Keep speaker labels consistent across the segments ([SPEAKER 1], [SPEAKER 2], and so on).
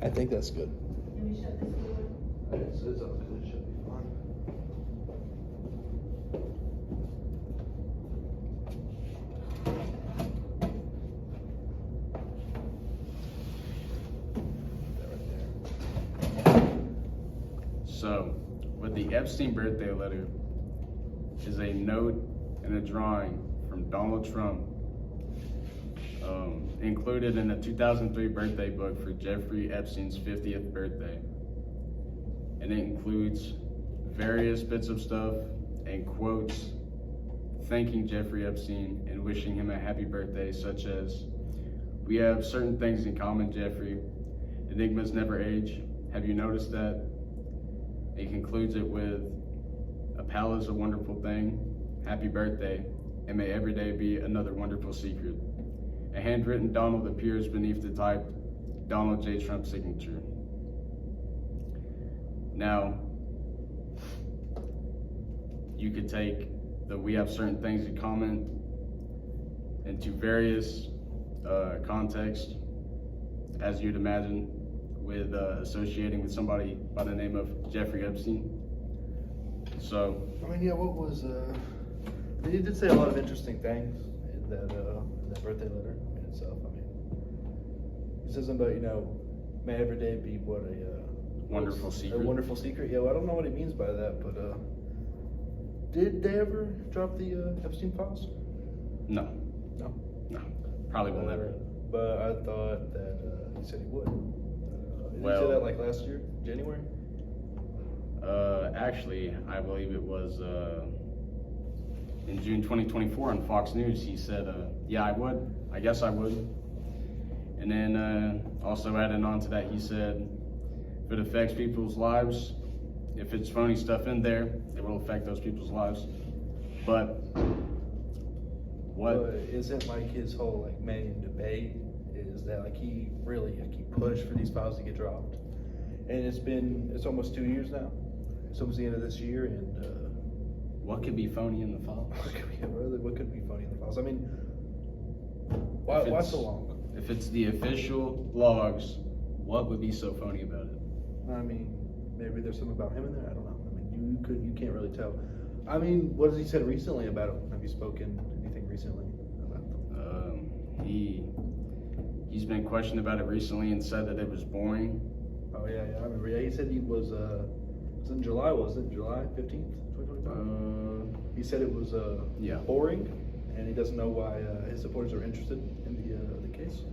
[SPEAKER 1] I think that's good.
[SPEAKER 2] Can we shut this door?
[SPEAKER 1] It's all good. It should be fine.
[SPEAKER 3] So, with the Epstein birthday letter is a note and a drawing from Donald Trump, included in the 2003 birthday book for Jeffrey Epstein's 50th birthday. And it includes various bits of stuff and quotes thanking Jeffrey Epstein and wishing him a happy birthday, such as, "We have certain things in common, Jeffrey. Enigmas never age. Have you noticed that?" He concludes it with, "A pal is a wonderful thing. Happy birthday, and may every day be another wonderful secret." A handwritten Donald appears beneath the typed Donald J. Trump signature. Now, you could take the "we have certain things in common" into various contexts, as you'd imagine, with associating with somebody by the name of Jeffrey Epstein. So,
[SPEAKER 1] I mean, yeah, what was, he did say a lot of interesting things in that birthday letter in itself. I mean, he says something about, may every day be what
[SPEAKER 3] wonderful secret.
[SPEAKER 1] A wonderful secret. Yeah, well, I don't know what he means by that, but did they ever drop the Epstein files?
[SPEAKER 3] No,
[SPEAKER 1] No.
[SPEAKER 3] probably will never.
[SPEAKER 1] But I thought that he said he would. Did
[SPEAKER 3] Well-
[SPEAKER 1] he say that like last year, January?
[SPEAKER 3] Actually, I believe it was in June 2024 on Fox News. He said, "Yeah, I would. I guess I would." And then also adding on to that, he said, "If it affects people's lives, if it's phony stuff in there, it will affect those people's lives." But what?
[SPEAKER 1] But isn't like his whole like main debate is that like he pushed for these files to get dropped, and it's almost 2 years now. It's almost the end of this year, and
[SPEAKER 3] What could be phony in the files?
[SPEAKER 1] what could be funny in the files? I mean, why
[SPEAKER 3] If
[SPEAKER 1] so long?
[SPEAKER 3] If it's the official logs, what would be so phony about it?
[SPEAKER 1] I mean, maybe there's something about him in there. I don't know. I mean, you can't really tell. I mean, what has he said recently about it? Have you spoken anything recently about them?
[SPEAKER 3] He's been questioned about it recently and said that it was boring.
[SPEAKER 1] Oh yeah, I remember. Yeah, he said he was. It was in July, wasn't it? July 15th, 2025. He said it was
[SPEAKER 3] Yeah.
[SPEAKER 1] boring, and he doesn't know why his supporters are interested in the case.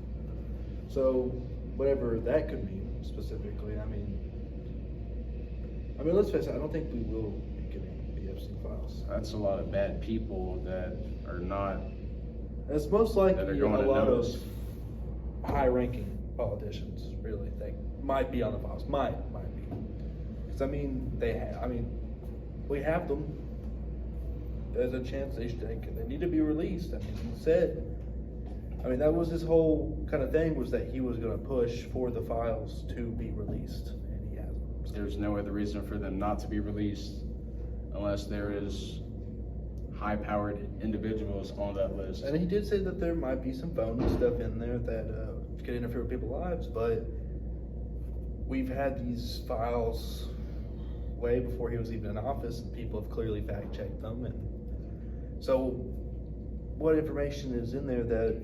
[SPEAKER 1] So, whatever that could mean specifically, I mean, let's face it. I don't think we will be getting the Epstein files.
[SPEAKER 3] That's a lot of bad people that are not.
[SPEAKER 1] It's most likely
[SPEAKER 3] That are
[SPEAKER 1] a
[SPEAKER 3] going to
[SPEAKER 1] lot
[SPEAKER 3] notice.
[SPEAKER 1] of high-ranking politicians, really, that might be on the files. Might be. Because we have them. There's a chance they need to be released. I mean, he said. I mean, that was his whole kind of thing, was that he was going to push for the files to be released, and he hasn't.
[SPEAKER 3] There's no other reason for them not to be released unless there is high-powered individuals on that list.
[SPEAKER 1] And he did say that there might be some phony stuff in there that could interfere with people's lives, but we've had these files way before he was even in office, and people have clearly fact-checked them. And so, what information is in there that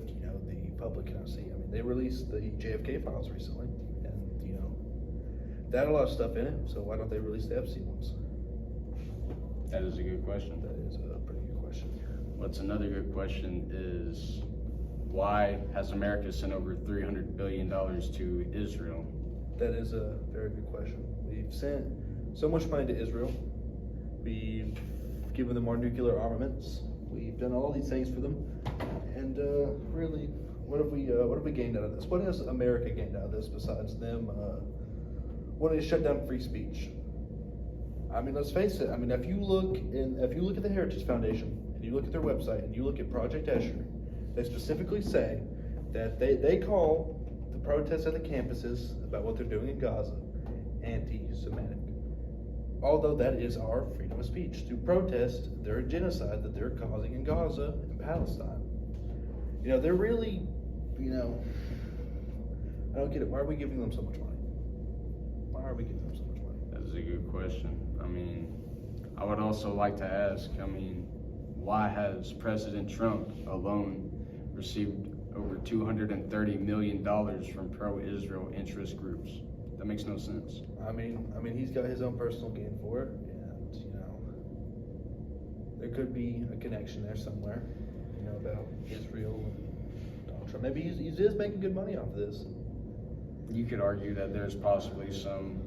[SPEAKER 1] the public cannot see? I mean, they released the JFK files recently, and that had a lot of stuff in it. So why don't they release the Epstein ones?
[SPEAKER 3] That is a good question.
[SPEAKER 1] That is a pretty good question.
[SPEAKER 3] What's another good question is, why has America sent over $300 billion to Israel?
[SPEAKER 1] That is a very good question. We've sent so much money to Israel. We've given them our nuclear armaments. We've done all these things for them. And really, what have we gained out of this? What has America gained out of this besides them wanting to shut down free speech? I mean, let's face it. I mean, if you look at the Heritage Foundation and you look at their website and you look at Project Escher, they specifically say that they call the protests at the campuses about what they're doing in Gaza anti-Semitic. Although that is our freedom of speech to protest their genocide that they're causing in Gaza and Palestine. They're really, I don't get it. Why are we giving them so much money? Why are we giving them so much money?
[SPEAKER 3] That is a good question. I mean, I would also like to ask, why has President Trump alone received over $230 million from pro-Israel interest groups? That makes no sense.
[SPEAKER 1] I mean, he's got his own personal gain for it, and there could be a connection there somewhere, about Israel and Donald Trump. Maybe he is making good money off of this.
[SPEAKER 3] You could argue that there's possibly some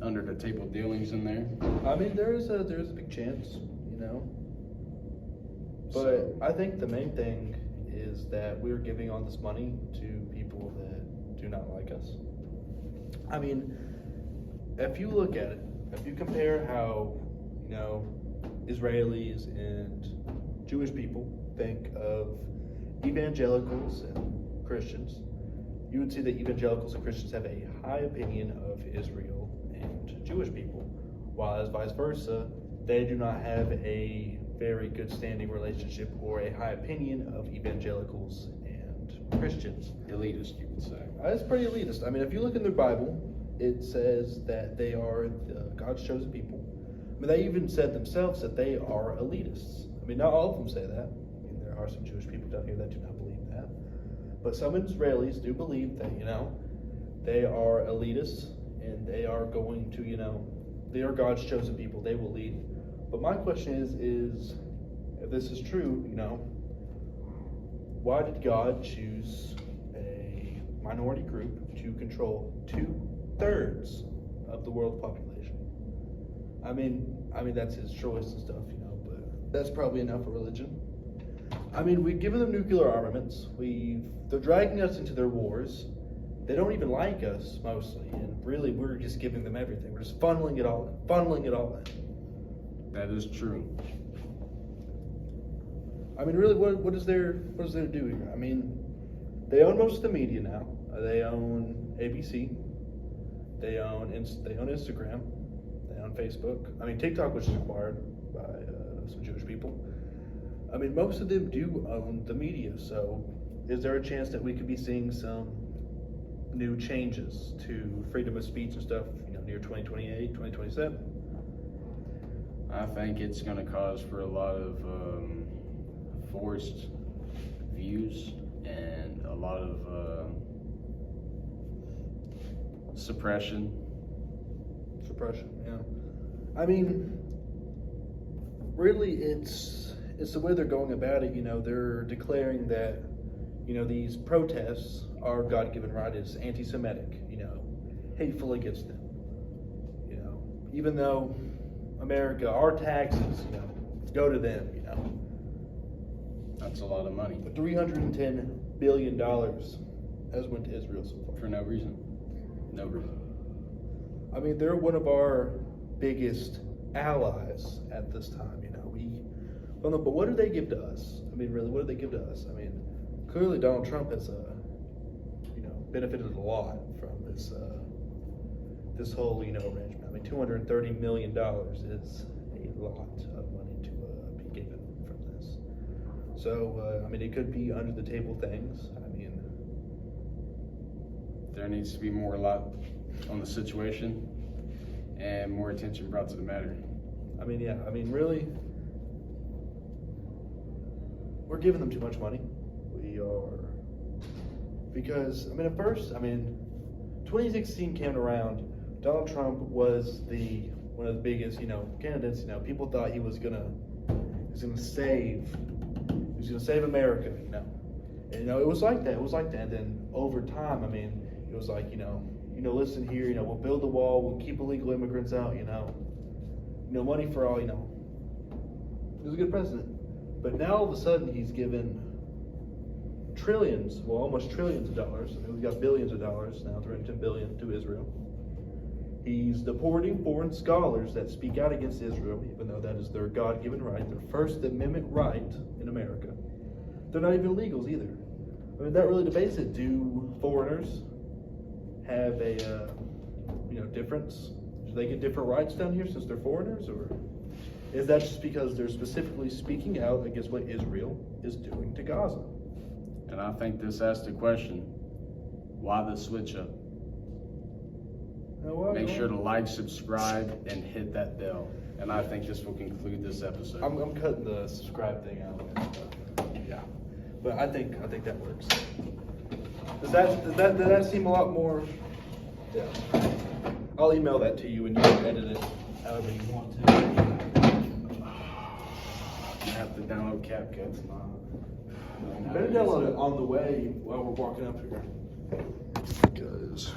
[SPEAKER 3] under the table dealings in there.
[SPEAKER 1] I mean, there is a big chance, But
[SPEAKER 3] So-
[SPEAKER 1] I think the main thing is that we're giving all this money to people that do not like us. I mean, if you look at it, if you compare how, Israelis and Jewish people think of evangelicals and Christians, you would see that evangelicals and Christians have a high opinion of Israel and Jewish people, while as vice versa, they do not have a very good standing relationship or a high opinion of evangelicals and Christians.
[SPEAKER 3] Elitist, you could say.
[SPEAKER 1] It's pretty elitist. I mean, if you look in their Bible, it says that they are God's chosen people. I mean, they even said themselves that they are elitists. I mean, not all of them say that. I mean, there are some Jewish people down here that do not believe that. But some Israelis do believe that, they are elitists and they are going to, they are God's chosen people. They will lead. But my question is if this is true, why did God choose a minority group to control 2/3 of the world's population? I mean that's his choice and stuff, but that's probably enough for religion. I mean, we've given them nuclear armaments. They're dragging us into their wars. They don't even like us mostly, and really we're just giving them everything. We're just funneling it all in.
[SPEAKER 3] That is true.
[SPEAKER 1] I mean, really, what is there to do here? I mean, they own most of the media now. They own ABC. They own Instagram. They own Facebook. I mean, TikTok, which is acquired by some Jewish people. I mean, most of them do own the media. So, is there a chance that we could be seeing some new changes to freedom of speech and stuff, near 2028, 2027?
[SPEAKER 3] I think it's going to cause for a lot of forced views and a lot of suppression.
[SPEAKER 1] Yeah. I mean, really, it's the way they're going about it. They're declaring that, these protests are God-given right. It's anti-Semitic. Hateful against them. Even though America, our taxes, go to them.
[SPEAKER 3] That's a lot of money.
[SPEAKER 1] $310 billion has went to Israel so far.
[SPEAKER 3] For no reason. No reason.
[SPEAKER 1] I mean, they're one of our biggest allies at this time. But what do they give to us? I mean, really, what do they give to us? I mean, clearly Donald Trump has, benefited a lot from this whole, arrangement. I mean, $230 million is a lot of money to be given from this. So, it could be under the table things.
[SPEAKER 3] There needs to be more light on the situation and more attention brought to the matter.
[SPEAKER 1] Really, we're giving them too much money. We are, because, at first, 2016 came around, Donald Trump was one of the biggest, candidates. People thought he was gonna save America. And it was like that. And then over time, it was like, listen here. We'll build the wall. We'll keep illegal immigrants out. Money for all. He was a good president. But now all of a sudden he's given almost trillions of dollars. We've got billions of dollars now, $310 billion to Israel. He's deporting foreign scholars that speak out against Israel, even though that is their God-given right, their First Amendment right in America. They're not even illegals either. That really debates it. Do foreigners have a difference? Do they get different rights down here since they're foreigners, or is that just because they're specifically speaking out against what Israel is doing to Gaza?
[SPEAKER 3] And I think this asks the question, why the switch up? Make sure to like, subscribe, and hit that bell. And I think this will conclude this episode.
[SPEAKER 1] I'm cutting the subscribe thing out. Yeah, but I think that works. Does that seem a lot more? Yeah. I'll email that to you and you can edit it however you want to.
[SPEAKER 3] I have to download CapCut.
[SPEAKER 1] Better download it on the way while we're walking up here. Because